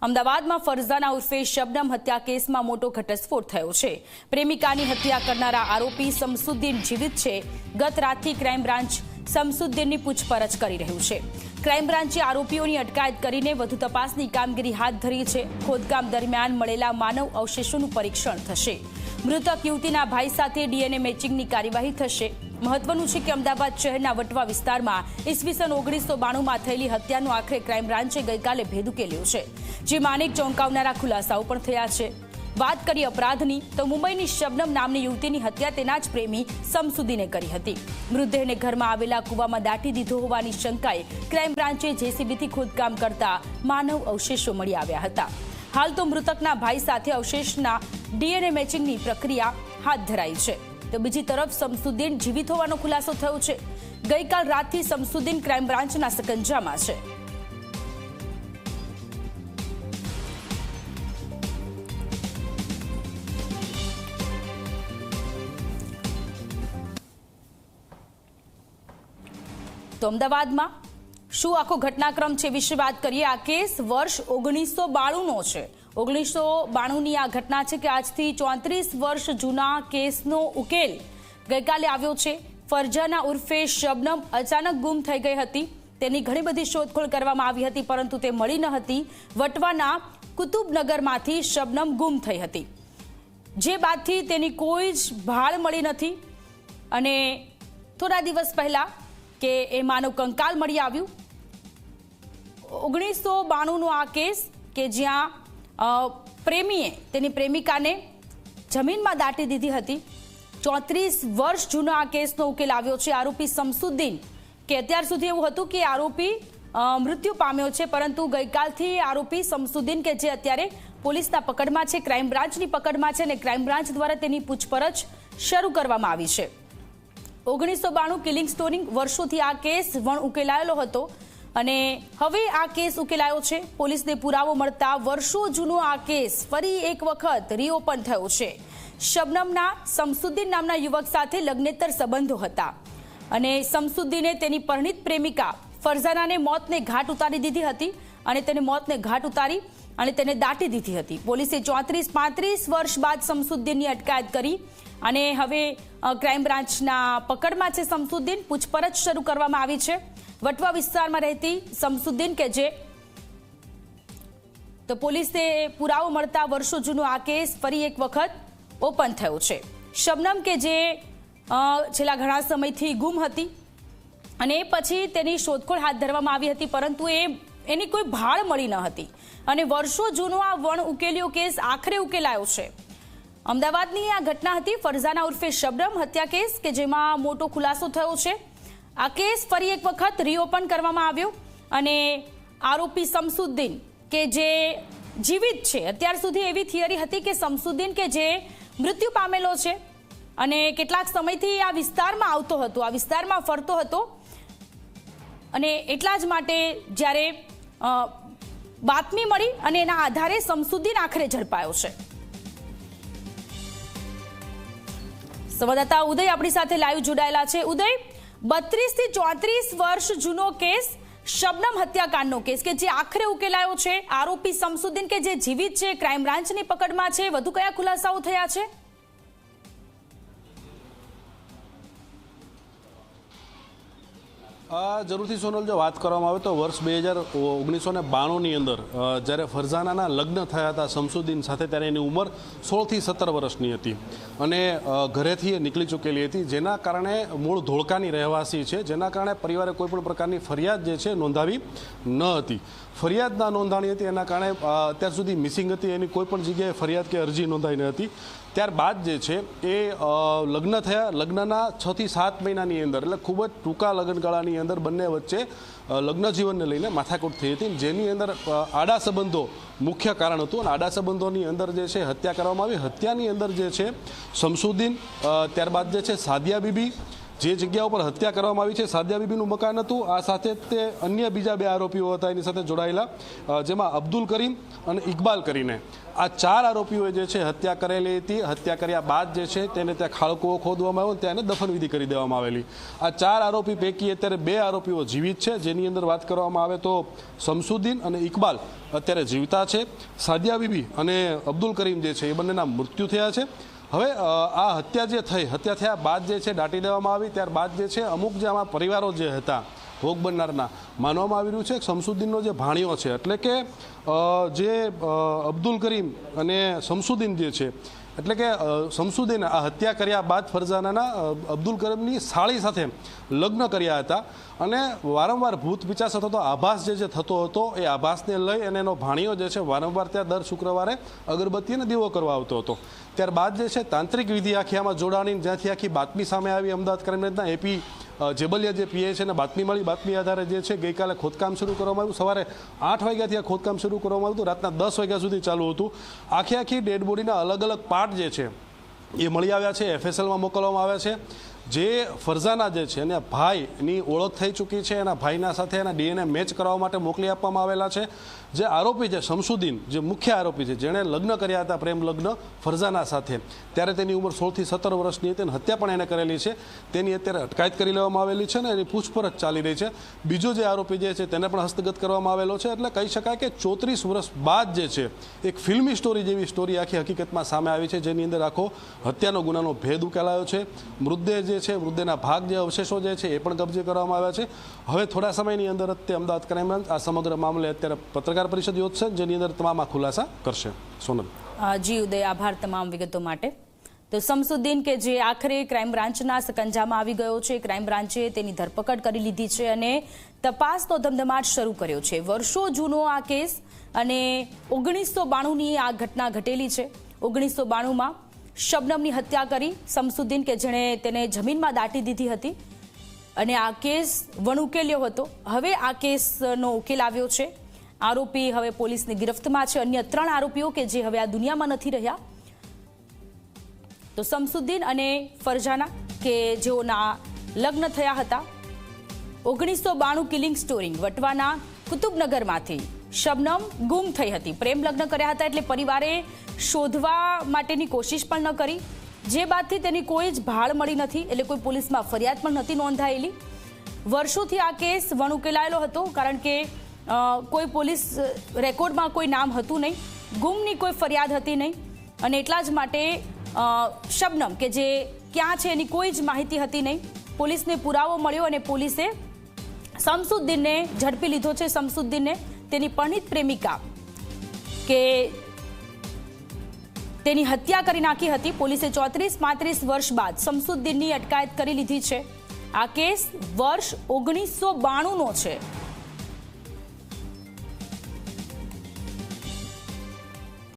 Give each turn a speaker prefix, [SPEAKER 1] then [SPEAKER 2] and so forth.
[SPEAKER 1] અમદાવાદમાં ફરઝાના ઉર્ફે શબનમ હત્યા કેસમાં મોટો ઘટસ્ફોટ થયો છે। પ્રેમિકાની હત્યા કરનારા આરોપી શમસુદ્દીન જીવિત છે। ગત રાતથી ક્રાઇમ બ્રાન્ચ શમસુદ્દીનની પૂછપરછ કરી રહ્યું છે। ક્રાઇમ બ્રાન્ચે આરોપીઓની અટકાયત કરીને વધુ તપાસની કામગીરી હાથ ધરી છે। ખોદકામ દરમિયાન મળેલા માનવ અવશેષોનું પરીક્ષણ થશે। મૃતક યુવતીના ભાઈ સાથે ડીએનએ મેચિંગની કાર્યવાહી થશે। મહત્વનું છે કે અમદાવાદ શહેરના વટવા વિસ્તારમાં ઈસવીસન 1992માં થયેલી હત્યાનો આખરે ક્રાઇમ બ્રાન્ચે ગઈકાલે ભેદ ઉકેલ્યો છે, જેમાં અનેક ચોંકાવનારા ખુલાસાઓ પણ થયા છે। વાત કરીએ અપરાધની તો મુંબઈની શબનમ નામની યુવતીની હત્યા તેના જ પ્રેમી શમસુદ્દીને કરી હતી। મૃતદેહને ઘરમાં આવેલા કૂવામાં દાટી દીધો હોવાની શંકાએ ક્રાઇમ બ્રાન્ચે જેસીબીથી ખોદકામ કરતા માનવ અવશેષો મળી આવ્યા હતા। હાલ તો મૃતકના ભાઈ સાથે અવશેષના ડીએનએ મેચિંગની પ્રક્રિયા હાથ ધરાઈ છે। તો બીજી તરફ શમસુદ્દીન જીવિત હોવાનો ખુલાસો થયો છે। ગઈકાલ રાતથી શમસુદ્દીન ક્રાઇમ બ્રાન્ચના સકંજામાં છે। તો અમદાવાદમાં શું આખો ઘટનાક્રમ છે વિશે વાત કરીએ। આ કેસ વર્ષ 1992નો છે। 1992ની આ ઘટના છે કે આજથી 34 વર્ષ જૂના કેસનો ઉકેલ ગઈકાલે આવ્યો છે। ફરઝાના ઉર્ફે શબનમ અચાનક ગુમ થઈ ગઈ હતી। તેની ઘણી બધી શોધખોળ કરવામાં આવી હતી, પરંતુ તે મળી ન હતી। વટવાના કુતુબનગરમાંથી શબનમ ગુમ થઈ હતી, જે બાદથી તેની કોઈ જ ભાળ મળી નથી। અને થોડા દિવસ પહેલા કે એ માનવ કંકાલ મળી આવ્યું। 1992નો આ કેસ કે જ્યાં પ્રેમીએ તેની પ્રેમિકાને જમીનમાં દાટી દીધી હતી। 34 વર્ષ જૂનો આ કેસનો ઉકેલ આવ્યો છે। આરોપી શમસુદ્દીન કે અત્યાર સુધી એવું હતું કે આરોપી મૃત્યુ પામ્યો છે, પરંતુ ગઈકાલથી આરોપી શમસુદ્દીન કે જે અત્યારે પોલીસના પકડમાં છે, ક્રાઇમ બ્રાન્ચની પકડમાં છે, અને ક્રાઇમ બ્રાન્ચ દ્વારા તેની પૂછપરછ શરૂ કરવામાં આવી છે। 1992 કિલિંગ સ્ટોરી વર્ષોથી આ કેસ ઉકેલાયેલો હતો અને હવે આ કેસ ઉકેલાયો છે। પોલીસને પુરાવો મળતા વર્ષો જૂનો આ કેસ ફરી એક વખત રીઓપન થયો છે। શબનમના શમસુદ્દીન નામના યુવક સાથે લગ્નેતર સંબંધો હતા અને શમસુદ્દીને તેની પરિણીત પ્રેમિકા ફરઝાનાને મોતને ઘાટ ઉતારી દીધી હતી અને તેને મોતને ઘાટ ઉતારી અને તેને દાટી દીધી હતી। પોલીસે 34-35 વર્ષ બાદ શમસુદ્દીનની અટકાયત કરી અને હવે ક્રાઇમ બ્રાન્ચના પકડમાં છે શમસુદ્દીન। પૂછપરછ શરૂ કરવામાં આવી છે। વટવા વિસ્તારમાં રહેતી શમસુદ્દીન કે જે તો પોલીસે પુરાવો મળતા વર્ષો જૂનો આ કેસ ફરી એક વખત ઓપન થયો છે। શબનમ કે જે છેલ્લા ઘણા સમયથી ગુમ હતી અને એ પછી તેની શોધખોળ હાથ ધરવામાં આવી હતી, પરંતુ એની કોઈ ભાળ મળી ન હતી અને વર્ષો જૂનો આ વણ ઉકેલ્યો કેસ આખરે ઉકેલાયો છે। અમદાવાદની આ ઘટના હતી ફરઝાના ઉર્ફે શબનમ હત્યા કેસ કે જેમાં મોટો ખુલાસો થયો છે। આ કેસ ફરી એક વખત રીઓપન કરવામાં આવ્યો અને આરોપી શમસુદ્દીન કે જે જીવિત છે, અત્યાર સુધી એવી થિયરી હતી કે શમસુદ્દીન કે જે મૃત્યુ પામેલો છે અને કેટલાક સમયથી આ વિસ્તારમાં આવતો હતો, આ વિસ્તારમાં ફરતો હતો અને એટલા જ માટે જ્યારે બાતમી મળી અને એના આધારે શમસુદ્દીન આખરે ઝડપાયો છે। સંવાદદાતા ઉદય આપણી સાથે લાઈવ જોડાયેલા છે। ઉદય, 32 થી 34 વર્ષ જૂનો કેસ શબનમ હત્યાકાંડનો કેસ કે જે આખરે ઉકેલાયો છે। આરોપી શમસુદ્દીન કે જે જીવિત છે, ક્રાઇમ બ્રાન્ચની પકડમાં છે। વધુ કયા ખુલાસાઓ થયા છે?
[SPEAKER 2] જરૂરથી સોનલ, જો વાત કરવામાં આવે તો વર્ષ 1992ની અંદર જ્યારે ફરઝાનાના લગ્ન થયા હતા શમસુદ્દીન સાથે, ત્યારે એની ઉંમર 16 થી 17 વર્ષની હતી અને ઘરેથી એ નીકળી ચૂકેલી હતી, જેના કારણે મૂળ ધોળકાની રહેવાસી છે, જેના કારણે પરિવારે કોઈપણ પ્રકારની ફરિયાદ જે છે નોંધાવી ન હતી। ફરિયાદ ના નોંધાણી હતી એના કારણે અત્યાર સુધી મિસિંગ હતી, એની કોઈ પણ જગ્યાએ ફરિયાદ કે અરજી નોંધાઈ ન હતી। ત્યારબાદ જે છે એ લગ્ન થયા। લગ્નના 6 થી 7 મહિનાની અંદર, એટલે ખૂબ જ ટૂંકા લગ્નગાળાની અંદર બંને વચ્ચે લગ્ન જીવનને લઈને માથાકૂટ થઈ હતી, જેની અંદર આડા સંબંધો મુખ્ય કારણ હતું અને આડા સંબંધોની અંદર જે છે હત્યા કરવામાં આવી। હત્યાની અંદર જે છે શમસુદ્દીન, ત્યારબાદ જે છે સાદિયા બીબી, જે જગ્યા ઉપર હત્યા કરવામાં આવી છે સાદિયા બીબીનું મકાન હતું. આ સાથે તે અન્ય બીજા 2 આરોપીઓ હતા એની સાથે જોડાયેલા, જેમાં અબ્દુલ કરીમ અને ઇકબાલ કરીને આ 4 આરોપીઓએ જે છે હત્યા કરેલી હતી. હત્યા કર્યા બાદ જે છે તેને ત્યાં ખાળકુઓ ખોદવામાં આવ્યો, ત્યાં દફનવિધિ કરી દેવામાં આવેલી. આ 4 આરોપી પૈકી અત્યારે 2 આરોપીઓ જીવિત છે, જેની અંદર વાત કરવામાં આવે તો શમસુદ્દીન અને ઇકબાલ અત્યારે જીવતા છે. સાદિયા બીબી અને અબ્દુલ કરીમ જે છે એ બંનેના મૃત્યુ થયા છે. હવે આ હત્યા જે થઈ, હત્યા થયા બાદ જે છે દાટી દેવામાં આવી. ત્યારબાદ જે છે અમુક જે આમાં પરિવારો જે હતા ભોગ બનનારના, માનવામાં આવી રહ્યું છે કે શમસુદ્દીનનો જે ભાણિયો છે, એટલે કે જે અબ્દુલ કરીમ અને શમસુદ્દીન જે છે, એટલે કે શમસુદ્દીન આ હત્યા કર્યા બાદ ફરજાનાના અબ્દુલ કરીમની સાળી સાથે લગ્ન કર્યા હતા અને વારંવાર ભૂત પિચાસ થતો આભાસ જે થતો હતો એ આભાસને લઈ અને એનો ભાણિયો જે છે વારંવાર ત્યાં દર શુક્રવારે અગરબત્તી અને દીવો કરવા આવતો હતો. ત્યારબાદ જે છે તાંત્રિક વિધિ આખી આમાં જોડાણી, જ્યાંથી આખી બાતમી સામે આવી અમદાવાદ ક્રાઇમ બ્રાન્ચના એપી જેબલિયા જે પીએ છે ને બાતમી મળી, બાતમી આધારે જે છે ગઈકાલે ખોદકામ શરૂ કરવામાં આવ્યું. સવારે 8 વાગ્યાથી આ ખોદકામ શરૂ કરવામાં આવ્યું, રાતના 10 વાગ્યા સુધી ચાલુ હતું. આખી ડેડ બોડીના અલગ અલગ પાર્ટ જે છે એ મળી આવ્યા છે, FSLમાં મોકલવામાં આવ્યા છે. જે ફરજાના જે છે એને ભાઈની ઓળખ થઈ ચૂકી છે, એના ભાઈના સાથે એના DNA મેચ કરવા માટે મોકલી આપવામાં આવેલા છે. જે આરોપી છે શમસુદ્દીન, જે મુખ્ય આરોપી છે, જેણે લગ્ન કર્યા હતા પ્રેમ લગ્ન ફરજાના સાથે, ત્યારે તેની ઉંમર 16 થી 17 વર્ષની હતી અને હત્યા પણ એને કરેલી છે. તેની અત્યારે અટકાયત કરી લેવામાં આવેલી છે ને એની પૂછપરછ ચાલી રહી છે. બીજો જે આરોપી જે છે તેને પણ હસ્તગત કરવામાં આવેલો છે. એટલે કહી શકાય કે 34 વર્ષ બાદ જે છે એક ફિલ્મી સ્ટોરી જેવી સ્ટોરી આખી હકીકતમાં સામે આવી છે, જેની અંદર આખો હત્યાનો ગુનાનો ભેદ ઉકેલાયો છે. મૃતદેહ જે છે, મૃતદેહના ભાગ જે અવશેષો જે છે એ પણ કબજે કરવામાં આવ્યા છે. હવે થોડા સમયની અંદર તે અમદાવાદ ક્રાઇમ બ્રાન્ચ આ સમગ્ર મામલે અત્યારે પત્રકાર પરિષદ યોજશે, જેની અંદર તમામ ખુલાસા કરશે. સોનલ.
[SPEAKER 1] જી ઉદય, આભાર તમામ વિગતો માટે. તો શમસુદ્દીન કે જે આખરે ક્રાઇમ બ્રાન્ચના સકંજામાં આવી ગયો છે, ક્રાઇમ બ્રાન્ચે તેની ધરપકડ કરી લીધી છે અને તપાસનો ધમધમાટ શરૂ કર્યો છે. વર્ષો જૂનો આ કેસ અને 1992ની આ ઘટના ઘટેલી છે. 1992માં શબનમની હત્યા કરી શમસુદ્દીન, કે જેણે તેને જમીનમાં દાટી દીધી હતી અને આ કેસ વણઉકેલ્યો હતો. હવે આ કેસનો ઉકેલ આવ્યો છે. આરોપી હવે પોલીસની ગિરફ્તમાં છે. અન્ય 3 આરોપીઓ કે જે હવે આ દુનિયામાં નથી રહ્યા. તો શમસુદ્દીન અને ફરજાના કે જેઓના લગ્ન થયા હતા. 1992 કિલિંગ સ્ટોરી. વટવાના કુતુબનગરમાંથી શબનમ ગુમ થઈ હતી. પ્રેમ લગ્ન કર્યા હતા એટલે પરિવારે શોધવા માટેની કોશિશ પણ ન કરી, જે બાદથી તેની કોઈ જ ભાળ મળી નથી, એટલે કોઈ પોલીસમાં ફરિયાદ પણ નથી નોંધાયેલી. વર્ષોથી આ કેસ વણઉકેલાયેલો હતો, કારણ કે કોઈ પોલીસ રેકોર્ડમાં કોઈ નામ હતું નહીં, ગુમની કોઈ ફરિયાદ હતી નહીં અને એટલા જ માટે શબનમ કે જે ક્યાં છે એની કોઈ જ માહિતી હતી નહીં. પોલીસને પુરાવો મળ્યો અને પોલીસે શમસુદ્દીનને ઝડપી લીધો છે. શમસુદ્દીનને તેની પરણિત પ્રેમિકા કે તેની હત્યા કરી નાખી હતી. પોલીસે 34-35 વર્ષ બાદ શમસુદ્દીનની અટકાયત કરી લીધી છે. આ કેસ વર્ષ 1992નો છે.